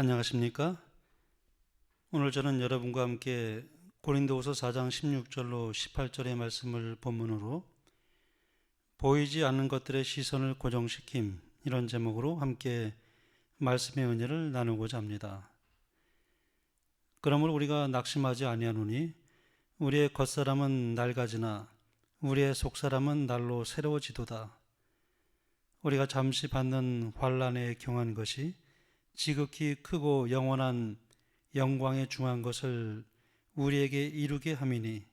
안녕하십니까? 오늘 저는 여러분과 함께 고린도후서 4장 16절로 18절의 말씀을 본문으로 보이지 않는 것들의 시선을 고정시킴, 이런 제목으로 함께 말씀의 은혜를 나누고자 합니다. 그러므로 우리가 낙심하지 아니하노니 우리의 겉사람은 낡아지나 우리의 속사람은 날로 새로워지도다. 우리가 잠시 받는 환난에 경한 것이 지극히 크고 영원한 영광에 중한 것을 우리에게 이루게 함이니,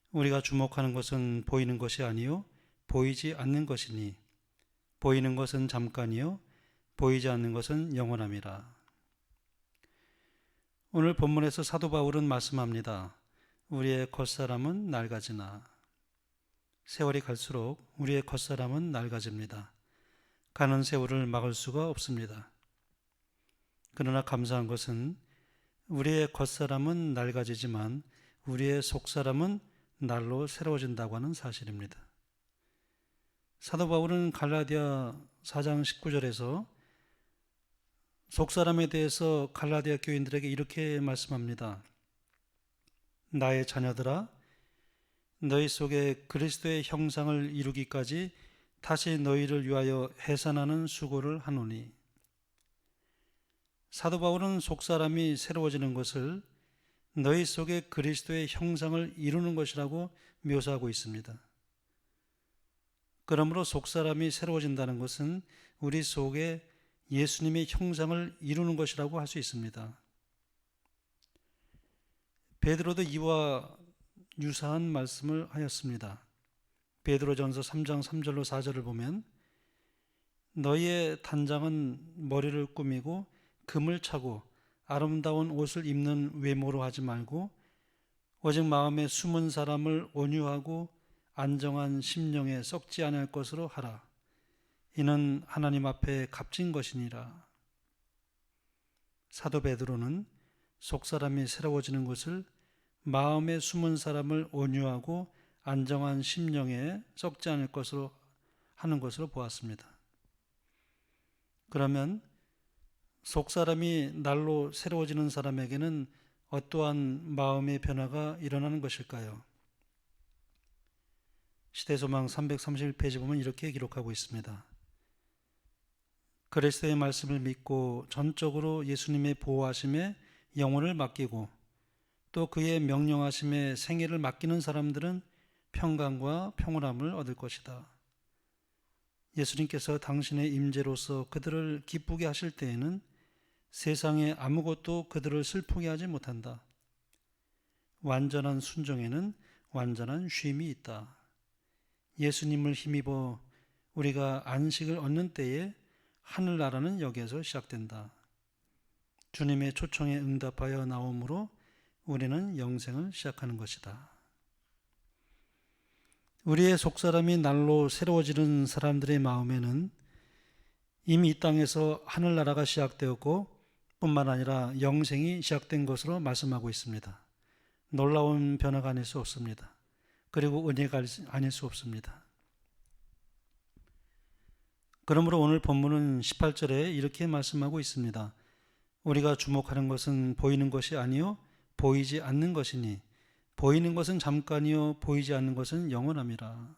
우리가 주목하는 것은 보이는 것이 아니요 보이지 않는 것이니, 보이는 것은 잠깐이요 보이지 않는 것은 영원함이라. 오늘 본문에서 사도 바울은 말씀합니다. 우리의 겉사람은 낡아지나. 세월이 갈수록 우리의 겉사람은 낡아집니다. 가는 세월을 막을 수가 없습니다. 그러나 감사한 것은 우리의 겉사람은 낡아지지만 우리의 속사람은 날로 새로워진다고 하는 사실입니다. 사도 바울은 갈라디아 4장 19절에서 속사람에 대해서 갈라디아 교인들에게 이렇게 말씀합니다. 나의 자녀들아, 너희 속에 그리스도의 형상을 이루기까지 다시 너희를 위하여 해산하는 수고를 하노니. 사도 바울은 속사람이 새로워지는 것을 너희 속에 그리스도의 형상을 이루는 것이라고 묘사하고 있습니다. 그러므로 속사람이 새로워진다는 것은 우리 속에 예수님의 형상을 이루는 것이라고 할 수 있습니다. 베드로도 이와 유사한 말씀을 하였습니다. 베드로전서 3장 3절로 4절을 보면 너희의 단장은 머리를 꾸미고 금을 차고 아름다운 옷을 입는 외모로 하지 말고 오직 마음에 숨은 사람을 온유하고 안정한 심령에 썩지 않을 것으로 하라. 이는 하나님 앞에 값진 것이니라. 사도 베드로는 속사람이 새로워지는 것을 마음에 숨은 사람을 온유하고 안정한 심령에 썩지 않을 것으로 하는 것으로 보았습니다. 그러면 속사람이 날로 새로워지는 사람에게는 어떠한 마음의 변화가 일어나는 것일까요? 시대소망 331페이지 보면 이렇게 기록하고 있습니다. 그리스도의 말씀을 믿고 전적으로 예수님의 보호하심에 영혼을 맡기고 또 그의 명령하심에 생애를 맡기는 사람들은 평강과 평온함을 얻을 것이다. 예수님께서 당신의 임재로서 그들을 기쁘게 하실 때에는 세상에 아무것도 그들을 슬프게 하지 못한다. 완전한 순종에는 완전한 쉼이 있다. 예수님을 힘입어 우리가 안식을 얻는 때에 하늘나라는 여기에서 시작된다. 주님의 초청에 응답하여 나옴으로 우리는 영생을 시작하는 것이다. 우리의 속사람이 날로 새로워지는 사람들의 마음에는 이미 이 땅에서 하늘나라가 시작되었고 뿐만 아니라 영생이 시작된 것으로 말씀하고 있습니다. 놀라운 변화가 아닐 수 없습니다. 그리고 은혜가 아닐 수 없습니다. 그러므로 오늘 본문은 18절에 이렇게 말씀하고 있습니다. 우리가 주목하는 것은 보이는 것이 아니요 보이지 않는 것이니 보이는 것은 잠깐이요 보이지 않는 것은 영원함이라.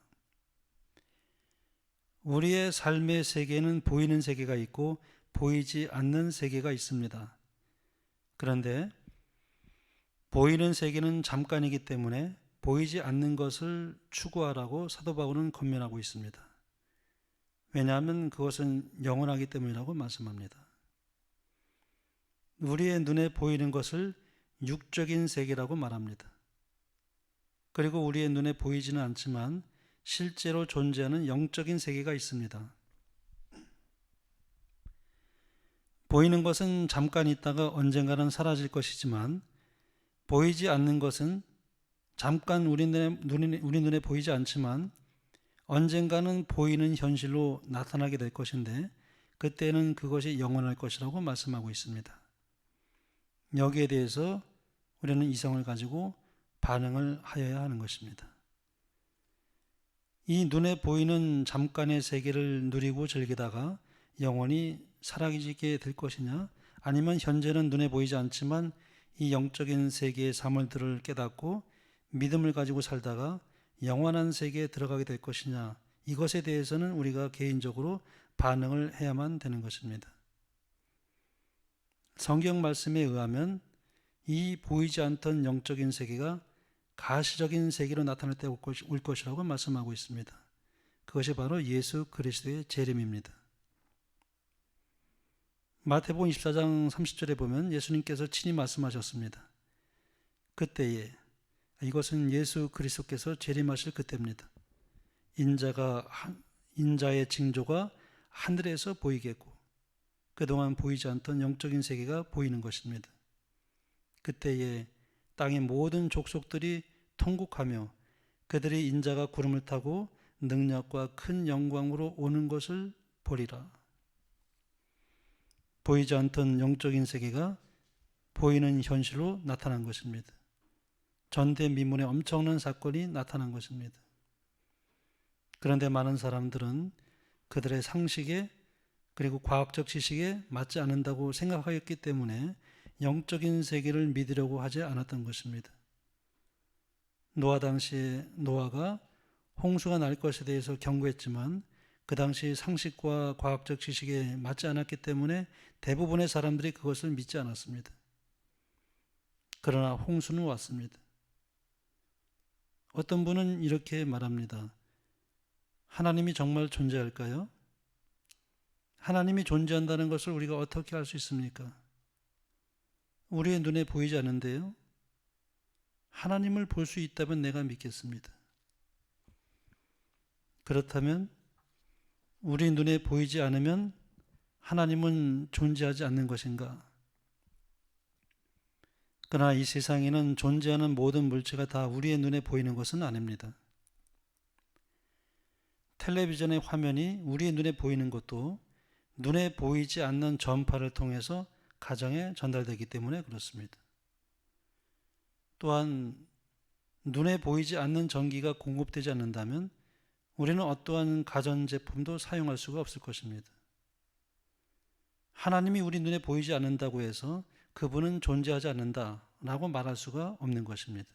우리의 삶의 세계에는 보이는 세계가 있고 보이지 않는 세계가 있습니다. 그런데 보이는 세계는 잠깐이기 때문에 보이지 않는 것을 추구하라고 사도 바울은 권면하고 있습니다. 왜냐하면 그것은 영원하기 때문이라고 말씀합니다. 우리의 눈에 보이는 것을 육적인 세계라고 말합니다. 그리고 우리의 눈에 보이지는 않지만 실제로 존재하는 영적인 세계가 있습니다. 보이는 것은 잠깐 있다가 언젠가는 사라질 것이지만 보이지 않는 것은 잠깐 우리 눈에 보이지 않지만 언젠가는 보이는 현실로 나타나게 될 것인데 그때는 그것이 영원할 것이라고 말씀하고 있습니다. 여기에 대해서 우리는 이성을 가지고 반응을 하여야 하는 것입니다. 이 눈에 보이는 잠깐의 세계를 누리고 즐기다가 영원히 사라지게 될 것이냐 아니면 현재는 눈에 보이지 않지만 이 영적인 세계의 사물들을 깨닫고 믿음을 가지고 살다가 영원한 세계에 들어가게 될 것이냐, 이것에 대해서는 우리가 개인적으로 반응을 해야만 되는 것입니다. 성경 말씀에 의하면 이 보이지 않던 영적인 세계가 가시적인 세계로 나타날 때 올 것이라고 말씀하고 있습니다. 그것이 바로 예수 그리스도의 재림입니다. 마태복음 24장 30절에 보면 예수님께서 친히 말씀하셨습니다. 그때에, 이것은 예수 그리스도께서 재림하실 그때입니다. 인자의 징조가 하늘에서 보이겠고 그동안 보이지 않던 영적인 세계가 보이는 것입니다. 그때에 땅의 모든 족속들이 통곡하며 그들이 인자가 구름을 타고 능력과 큰 영광으로 오는 것을 보리라. 보이지 않던 영적인 세계가 보이는 현실로 나타난 것입니다. 전대미문의 엄청난 사건이 나타난 것입니다. 그런데 많은 사람들은 그들의 상식에 그리고 과학적 지식에 맞지 않는다고 생각하였기 때문에 영적인 세계를 믿으려고 하지 않았던 것입니다. 노아 당시에 노아가 홍수가 날 것에 대해서 경고했지만 그 당시 상식과 과학적 지식에 맞지 않았기 때문에 대부분의 사람들이 그것을 믿지 않았습니다. 그러나 홍수는 왔습니다. 어떤 분은 이렇게 말합니다. 하나님이 정말 존재할까요? 하나님이 존재한다는 것을 우리가 어떻게 알 수 있습니까? 우리의 눈에 보이지 않는데요. 하나님을 볼 수 있다면 내가 믿겠습니다. 그렇다면 우리 눈에 보이지 않으면 하나님은 존재하지 않는 것인가? 그러나 이 세상에는 존재하는 모든 물체가 다 우리의 눈에 보이는 것은 아닙니다. 텔레비전의 화면이 우리의 눈에 보이는 것도 눈에 보이지 않는 전파를 통해서 가정에 전달되기 때문에 그렇습니다. 또한 눈에 보이지 않는 전기가 공급되지 않는다면 우리는 어떠한 가전제품도 사용할 수가 없을 것입니다. 하나님이 우리 눈에 보이지 않는다고 해서 그분은 존재하지 않는다라고 말할 수가 없는 것입니다.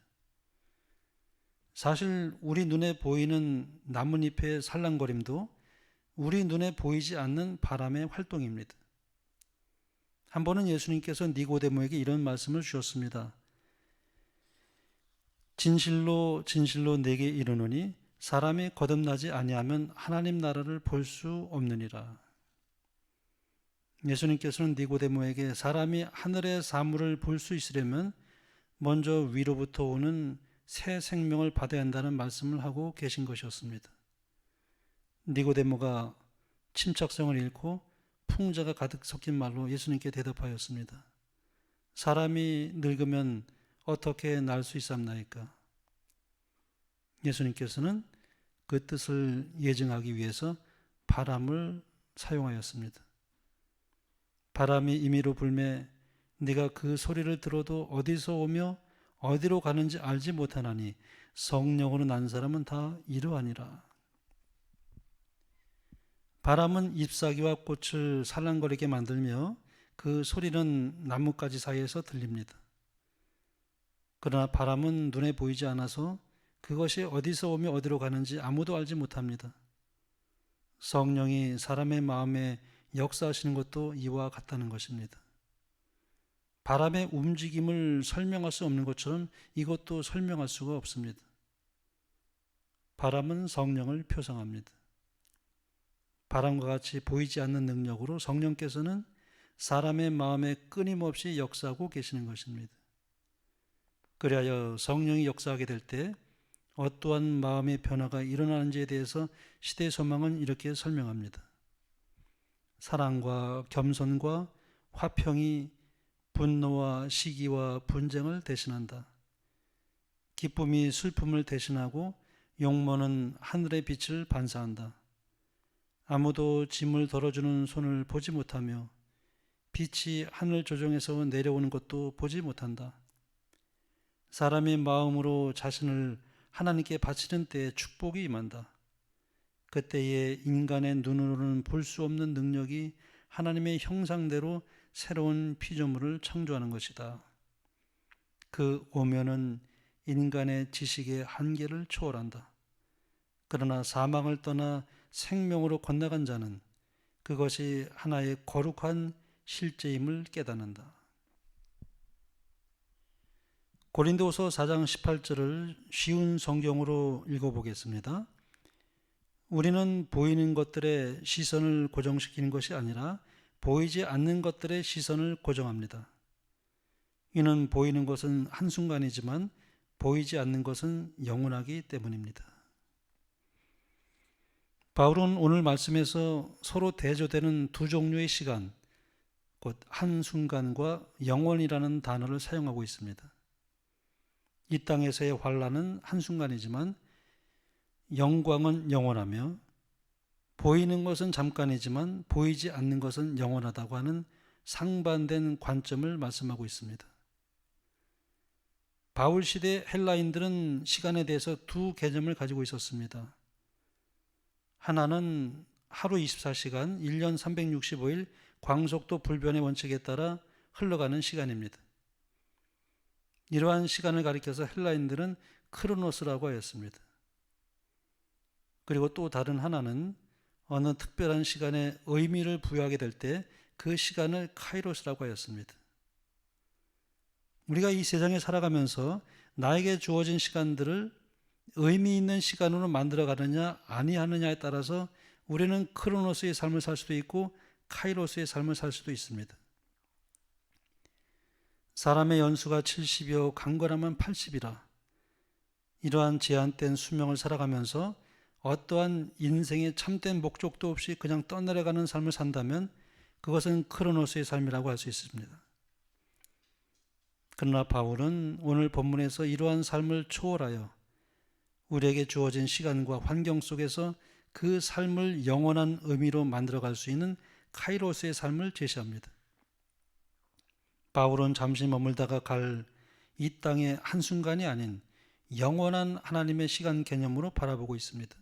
사실 우리 눈에 보이는 나뭇잎의 살랑거림도 우리 눈에 보이지 않는 바람의 활동입니다. 한 번은 예수님께서 니고데모에게 이런 말씀을 주셨습니다. 진실로 진실로 내게 이르노니 사람이 거듭나지 아니하면 하나님 나라를 볼 수 없느니라. 예수님께서는 니고데모에게 사람이 하늘의 사물을 볼 수 있으려면 먼저 위로부터 오는 새 생명을 받아야 한다는 말씀을 하고 계신 것이었습니다. 니고데모가 침착성을 잃고 풍자가 가득 섞인 말로 예수님께 대답하였습니다. 사람이 늙으면 어떻게 날 수 있삼나이까? 예수님께서는 그 뜻을 예증하기 위해서 바람을 사용하였습니다. 바람이 임의로 불매 네가 그 소리를 들어도 어디서 오며 어디로 가는지 알지 못하나니 성령으로 난 사람은 다 이러하니라. 바람은 잎사귀와 꽃을 살랑거리게 만들며 그 소리는 나뭇가지 사이에서 들립니다. 그러나 바람은 눈에 보이지 않아서 그것이 어디서 오며 어디로 가는지 아무도 알지 못합니다. 성령이 사람의 마음에 역사하시는 것도 이와 같다는 것입니다. 바람의 움직임을 설명할 수 없는 것처럼 이것도 설명할 수가 없습니다. 바람은 성령을 표상합니다. 바람과 같이 보이지 않는 능력으로 성령께서는 사람의 마음에 끊임없이 역사하고 계시는 것입니다. 그리하여 성령이 역사하게 될 때 어떠한 마음의 변화가 일어나는지에 대해서 시대 소망은 이렇게 설명합니다. 사랑과 겸손과 화평이 분노와 시기와 분쟁을 대신한다. 기쁨이 슬픔을 대신하고 용모는 하늘의 빛을 반사한다. 아무도 짐을 덜어주는 손을 보지 못하며 빛이 하늘 조정에서 내려오는 것도 보지 못한다. 사람의 마음으로 자신을 하나님께 바치는 때에 축복이 임한다. 그때에 인간의 눈으로는 볼 수 없는 능력이 하나님의 형상대로 새로운 피조물을 창조하는 것이다. 그 오면은 인간의 지식의 한계를 초월한다. 그러나 사망을 떠나 생명으로 건너간 자는 그것이 하나의 거룩한 실제임을 깨닫는다. 고린도후서 4장 18절을 쉬운 성경으로 읽어보겠습니다. 우리는 보이는 것들의 시선을 고정시키는 것이 아니라 보이지 않는 것들의 시선을 고정합니다. 이는 보이는 것은 한순간이지만 보이지 않는 것은 영원하기 때문입니다. 바울은 오늘 말씀에서 서로 대조되는 두 종류의 시간, 곧 한순간과 영원이라는 단어를 사용하고 있습니다. 이 땅에서의 환난은 한순간이지만 영광은 영원하며 보이는 것은 잠깐이지만 보이지 않는 것은 영원하다고 하는 상반된 관점을 말씀하고 있습니다. 바울 시대 헬라인들은 시간에 대해서 두 개념을 가지고 있었습니다. 하나는 하루 24시간, 1년 365일 광속도 불변의 원칙에 따라 흘러가는 시간입니다. 이러한 시간을 가리켜서 헬라인들은 크로노스라고 하였습니다. 그리고 또 다른 하나는 어느 특별한 시간에 의미를 부여하게 될 때 그 시간을 카이로스라고 하였습니다. 우리가 이 세상에 살아가면서 나에게 주어진 시간들을 의미 있는 시간으로 만들어가느냐 아니하느냐에 따라서 우리는 크로노스의 삶을 살 수도 있고 카이로스의 삶을 살 수도 있습니다. 사람의 연수가 70이요 강건하면 80이라. 이러한 제한된 수명을 살아가면서 어떠한 인생의 참된 목적도 없이 그냥 떠내려가는 삶을 산다면 그것은 크로노스의 삶이라고 할 수 있습니다. 그러나 바울은 오늘 본문에서 이러한 삶을 초월하여 우리에게 주어진 시간과 환경 속에서 그 삶을 영원한 의미로 만들어갈 수 있는 카이로스의 삶을 제시합니다. 바울은 잠시 머물다가 갈 이 땅의 한순간이 아닌 영원한 하나님의 시간 개념으로 바라보고 있습니다.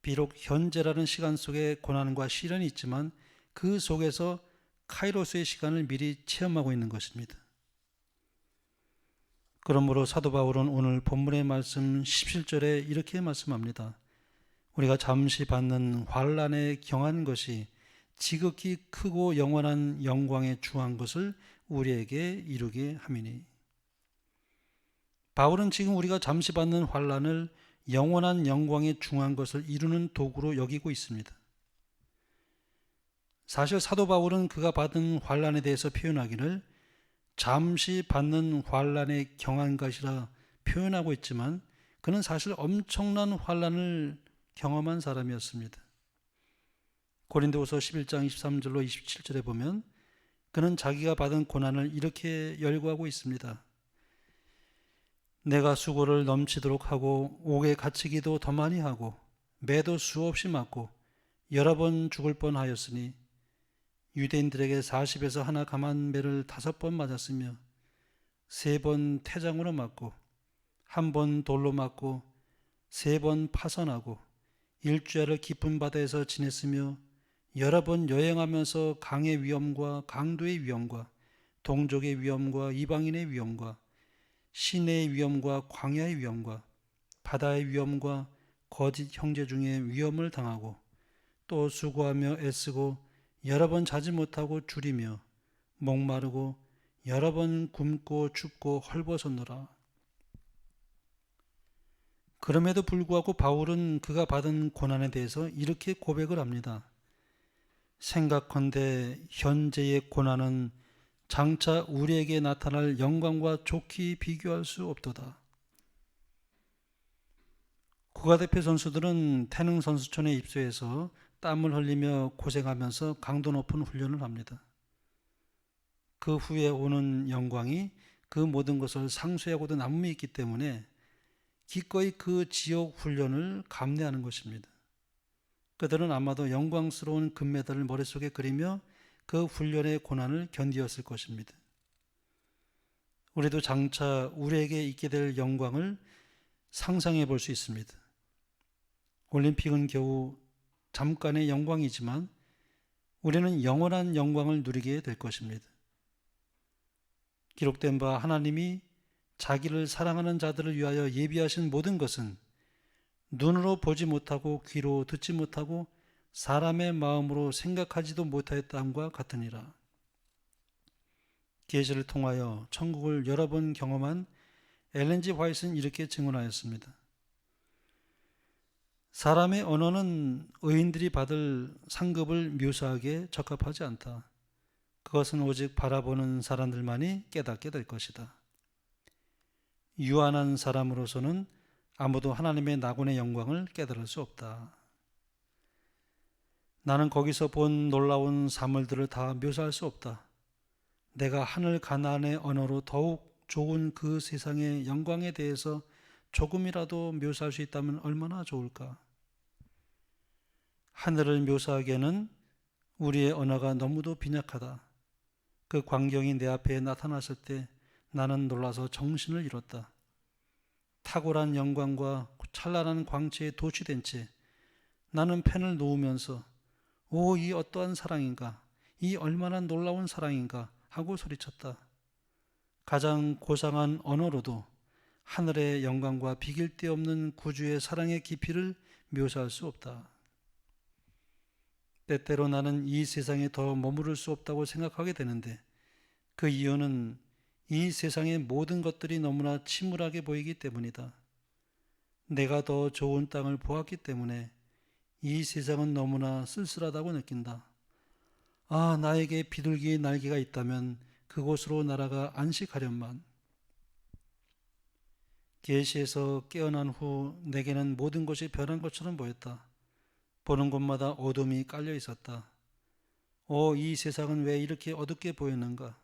비록 현재라는 시간 속에 고난과 시련이 있지만 그 속에서 카이로스의 시간을 미리 체험하고 있는 것입니다. 그러므로 사도 바울은 오늘 본문의 말씀 17절에 이렇게 말씀합니다. 우리가 잠시 받는 환난에 경한 것이 지극히 크고 영원한 영광에 중한 것을 우리에게 이루게 함이니. 바울은 지금 우리가 잠시 받는 환난을 영원한 영광에 중한 것을 이루는 도구로 여기고 있습니다. 사실 사도 바울은 그가 받은 환난에 대해서 표현하기를 잠시 받는 환난에 경한 것이라 표현하고 있지만 그는 사실 엄청난 환난을 경험한 사람이었습니다. 고린도후서 11장 23절로 27절에 보면 그는 자기가 받은 고난을 이렇게 열거하고 있습니다. 내가 수고를 넘치도록 하고 옥에 갇히기도 더 많이 하고 매도 수없이 맞고 여러 번 죽을 뻔하였으니 유대인들에게 40에서 하나 감한 매를 5번 맞았으며 3번 태장으로 맞고 1번 돌로 맞고 3번 파선하고 일주일을 깊은 바다에서 지냈으며 여러 번 여행하면서 강의 위험과 강도의 위험과 동족의 위험과 이방인의 위험과 시내의 위험과 광야의 위험과 바다의 위험과 거짓 형제 중에 위험을 당하고 또 수고하며 애쓰고 여러 번 자지 못하고 줄이며 목마르고 여러 번 굶고 춥고 헐벗었노라. 그럼에도 불구하고 바울은 그가 받은 고난에 대해서 이렇게 고백을 합니다. 생각컨대 현재의 고난은 장차 우리에게 나타날 영광과 좋게 비교할 수 없도다. 국가대표 선수들은 태능 선수촌에 입소해서 땀을 흘리며 고생하면서 강도 높은 훈련을 합니다. 그 후에 오는 영광이 그 모든 것을 상쇄하고도 남음이 있기 때문에 기꺼이 그 지옥 훈련을 감내하는 것입니다. 그들은 아마도 영광스러운 금메달을 머릿속에 그리며 그 훈련의 고난을 견디었을 것입니다. 우리도 장차 우리에게 있게 될 영광을 상상해 볼 수 있습니다. 올림픽은 겨우 잠깐의 영광이지만 우리는 영원한 영광을 누리게 될 것입니다. 기록된 바 하나님이 자기를 사랑하는 자들을 위하여 예비하신 모든 것은 눈으로 보지 못하고 귀로 듣지 못하고 사람의 마음으로 생각하지도 못하였다함과 같으니라. 계시를 통하여 천국을 여러 번 경험한 엘렌 G. 화이트는 이렇게 증언하였습니다. 사람의 언어는 의인들이 받을 상급을 묘사하기에 적합하지 않다. 그것은 오직 바라보는 사람들만이 깨닫게 될 것이다. 유한한 사람으로서는 아무도 하나님의 낙원의 영광을 깨달을 수 없다. 나는 거기서 본 놀라운 사물들을 다 묘사할 수 없다. 내가 하늘 가나안의 언어로 더욱 좋은 그 세상의 영광에 대해서 조금이라도 묘사할 수 있다면 얼마나 좋을까? 하늘을 묘사하기에는 우리의 언어가 너무도 빈약하다. 그 광경이 내 앞에 나타났을 때 나는 놀라서 정신을 잃었다. 탁월한 영광과 찬란한 광채에 도취된 채 나는 펜을 놓으면서 오, 이 어떠한 사랑인가? 이 얼마나 놀라운 사랑인가? 하고 소리쳤다. 가장 고상한 언어로도 하늘의 영광과 비길 데 없는 구주의 사랑의 깊이를 묘사할 수 없다. 때때로 나는 이 세상에 더 머무를 수 없다고 생각하게 되는데 그 이유는 이 세상의 모든 것들이 너무나 침울하게 보이기 때문이다. 내가 더 좋은 땅을 보았기 때문에 이 세상은 너무나 쓸쓸하다고 느낀다. 아, 나에게 비둘기의 날개가 있다면 그곳으로 날아가 안식하련만. 계시에서 깨어난 후 내게는 모든 것이 변한 것처럼 보였다. 보는 곳마다 어둠이 깔려 있었다. 이 세상은 왜 이렇게 어둡게 보였는가?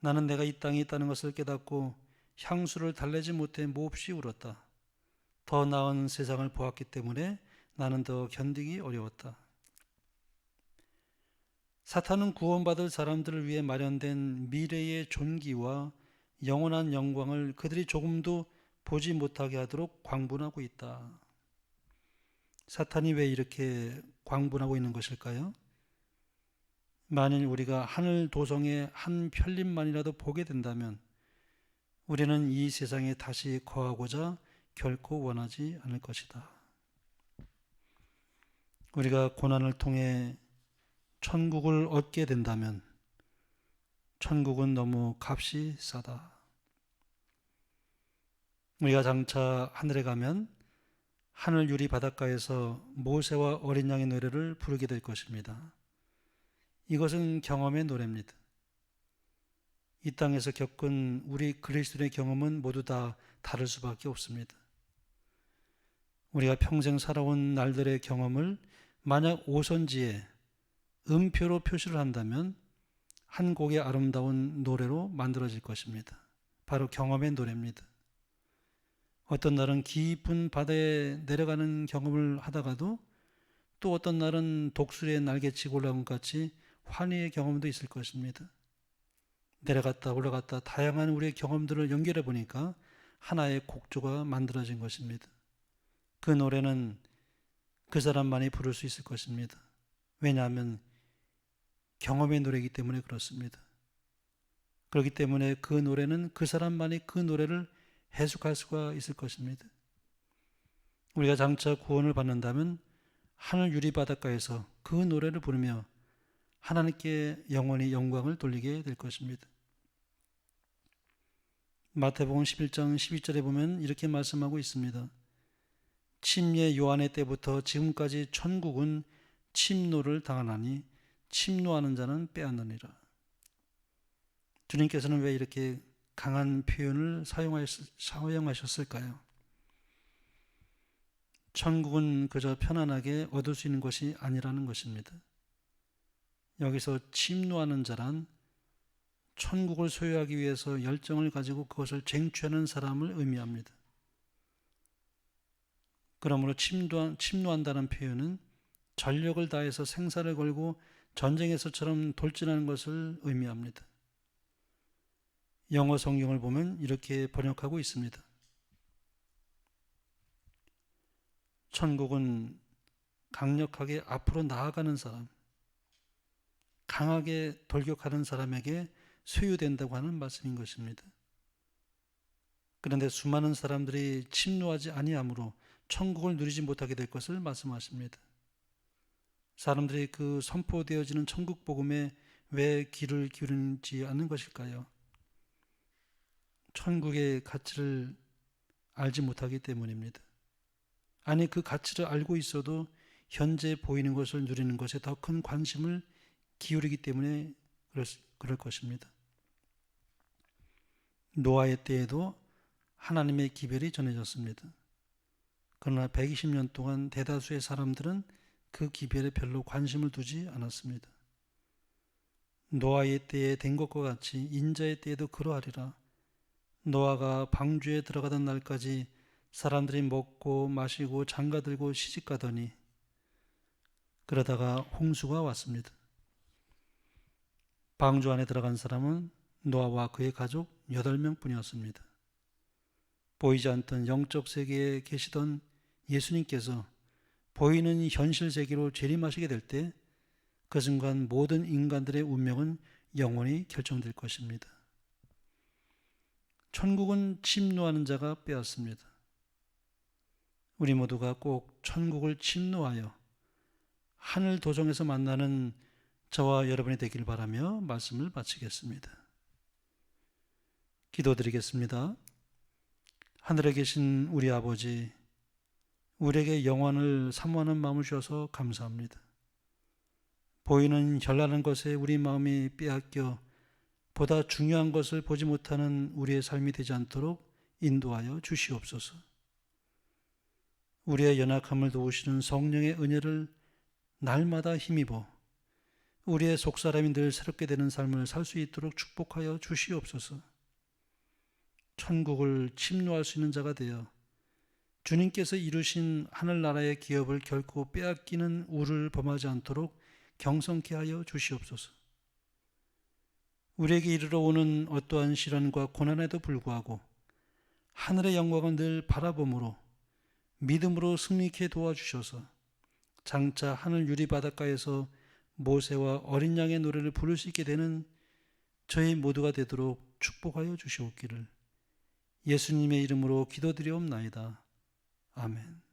나는 내가 이 땅에 있다는 것을 깨닫고 향수를 달래지 못해 몹시 울었다. 더 나은 세상을 보았기 때문에 나는 더 견디기 어려웠다. 사탄은 구원받을 사람들을 위해 마련된 미래의 존귀와 영원한 영광을 그들이 조금도 보지 못하게 하도록 광분하고 있다. 사탄이 왜 이렇게 광분하고 있는 것일까요? 만일 우리가 하늘 도성의 한 편림만이라도 보게 된다면 우리는 이 세상에 다시 거하고자 결코 원하지 않을 것이다. 우리가 고난을 통해 천국을 얻게 된다면 천국은 너무 값이 싸다. 우리가 장차 하늘에 가면 하늘 유리 바닷가에서 모세와 어린 양의 노래를 부르게 될 것입니다. 이것은 경험의 노래입니다. 이 땅에서 겪은 우리 그리스도인의 경험은 모두 다 다를 수밖에 없습니다. 우리가 평생 살아온 날들의 경험을 만약 오선지에 음표로 표시를 한다면 한 곡의 아름다운 노래로 만들어질 것입니다. 바로 경험의 노래입니다. 어떤 날은 깊은 바다에 내려가는 경험을 하다가도 또 어떤 날은 독수리의 날개치고 올라온 것 같이 환희의 경험도 있을 것입니다. 내려갔다 올라갔다 다양한 우리의 경험들을 연결해 보니까 하나의 곡조가 만들어진 것입니다. 그 노래는 그 사람만이 부를 수 있을 것입니다. 왜냐하면 경험의 노래이기 때문에 그렇습니다. 그렇기 때문에 그 노래는 그 사람만이 그 노래를 해석할 수가 있을 것입니다. 우리가 장차 구원을 받는다면 하늘 유리 바닷가에서 그 노래를 부르며 하나님께 영원히 영광을 돌리게 될 것입니다. 마태복음 11장 12절에 보면 이렇게 말씀하고 있습니다. 침례 요한의 때부터 지금까지 천국은 침노를 당하나니 침노하는 자는 빼앗느니라. 주님께서는 왜 이렇게 강한 표현을 사용하셨을까요? 천국은 그저 편안하게 얻을 수 있는 것이 아니라는 것입니다. 여기서 침노하는 자란 천국을 소유하기 위해서 열정을 가지고 그것을 쟁취하는 사람을 의미합니다. 그러므로 침노한다는 표현은 전력을 다해서 생사를 걸고 전쟁에서처럼 돌진하는 것을 의미합니다. 영어 성경을 보면 이렇게 번역하고 있습니다. 천국은 강력하게 앞으로 나아가는 사람, 강하게 돌격하는 사람에게 소유된다고 하는 말씀인 것입니다. 그런데 수많은 사람들이 침노하지 아니함으로 천국을 누리지 못하게 될 것을 말씀하십니다. 사람들이 그 선포되어지는 천국 복음에 왜 귀를 기울이지 않는 것일까요? 천국의 가치를 알지 못하기 때문입니다. 아니, 그 가치를 알고 있어도 현재 보이는 것을 누리는 것에 더 큰 관심을 기울이기 때문에 그럴 것입니다. 노아의 때에도 하나님의 기별이 전해졌습니다. 그러나 120년 동안 대다수의 사람들은 그 기별에 별로 관심을 두지 않았습니다. 노아의 때에 된 것과 같이 인자의 때에도 그러하리라. 노아가 방주에 들어가던 날까지 사람들이 먹고 마시고 장가들고 시집가더니 그러다가 홍수가 왔습니다. 방주 안에 들어간 사람은 노아와 그의 가족 8명 뿐이었습니다. 보이지 않던 영적 세계에 계시던 예수님께서 보이는 현실 세계로 재림하시게 될 때 그 순간 모든 인간들의 운명은 영원히 결정될 것입니다. 천국은 침노하는 자가 빼앗습니다. 우리 모두가 꼭 천국을 침노하여 하늘 도성에서 만나는 저와 여러분이 되길 바라며 말씀을 마치겠습니다. 기도드리겠습니다. 하늘에 계신 우리 아버지, 우리에게 영원을 사모하는 마음을 주셔서 감사합니다. 보이는 현란한 것에 우리 마음이 빼앗겨 보다 중요한 것을 보지 못하는 우리의 삶이 되지 않도록 인도하여 주시옵소서. 우리의 연약함을 도우시는 성령의 은혜를 날마다 힘입어 우리의 속사람이 늘 새롭게 되는 삶을 살 수 있도록 축복하여 주시옵소서. 천국을 침노할 수 있는 자가 되어 주님께서 이루신 하늘나라의 기업을 결코 빼앗기는 우를 범하지 않도록 경성케 하여 주시옵소서. 우리에게 이르러 오는 어떠한 시련과 고난에도 불구하고 하늘의 영광을 늘 바라봄으로 믿음으로 승리케 도와주셔서 장차 하늘 유리바닷가에서 모세와 어린 양의 노래를 부를 수 있게 되는 저희 모두가 되도록 축복하여 주시옵기를 예수님의 이름으로 기도드리옵나이다. 아멘.